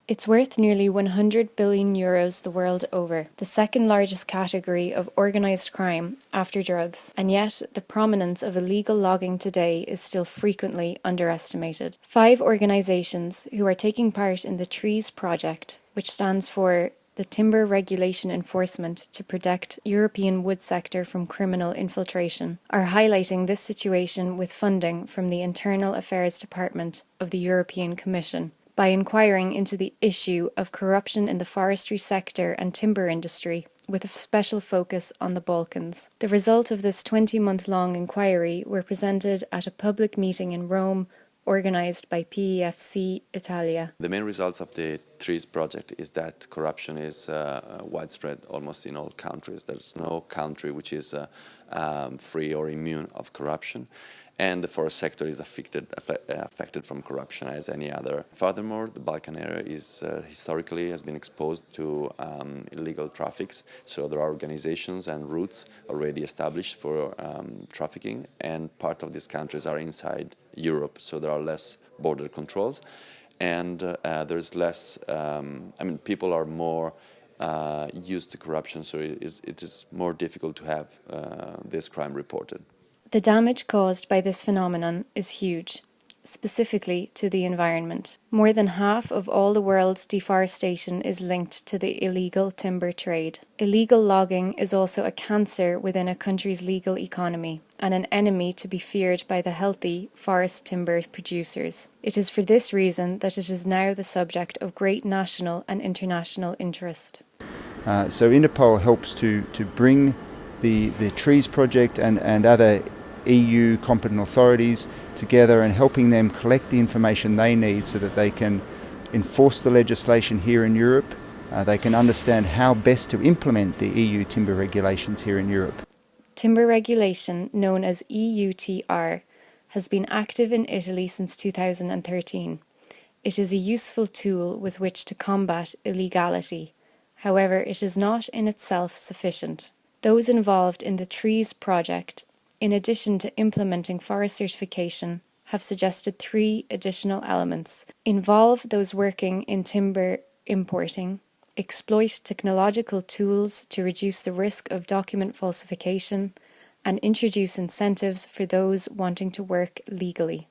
It's worth nearly €100 billion the world over, the second largest category of organised crime after drugs, and yet the prominence of illegal logging today is still frequently underestimated. 5 organisations who are taking part in the TREES project, which stands for the Timber Regulation Enforcement to Protect European Wood Sector from Criminal Infiltration, are highlighting this situation with funding from the Internal Affairs Department of the European Commission, by inquiring into the issue of corruption in the forestry sector and timber industry, with a special focus on the Balkans. The result of this 20-month-long inquiry were presented at a public meeting in Rome, organised by PEFC Italia. The main results of the TREES project is that corruption is widespread almost in all countries. There's no country which is free or immune of corruption, and the forest sector is affected from corruption as any other. Furthermore, the Balkan area is historically has been exposed to illegal traffics, so there are organizations and routes already established for trafficking, and part of these countries are inside Europe, so there are less border controls, and there's less, people are more used to corruption, so it is more difficult to have this crime reported. The damage caused by this phenomenon is huge, specifically to the environment. More than half of all the world's deforestation is linked to the illegal timber trade. Illegal logging is also a cancer within a country's legal economy and an enemy to be feared by the healthy forest timber producers. It is for this reason that it is now the subject of great national and international interest. So Interpol helps to bring the TREES project and other EU competent authorities together and helping them collect the information they need so that they can enforce the legislation here in Europe. They can understand how best to implement the EU timber regulations here in Europe. Timber regulation, known as EUTR, has been active in Italy since 2013. It is a useful tool with which to combat illegality. However, it is not in itself sufficient. Those involved in the TREES project, in addition to implementing forest certification, have suggested 3 additional elements: involve those working in timber importing, exploit technological tools to reduce the risk of document falsification, and introduce incentives for those wanting to work legally.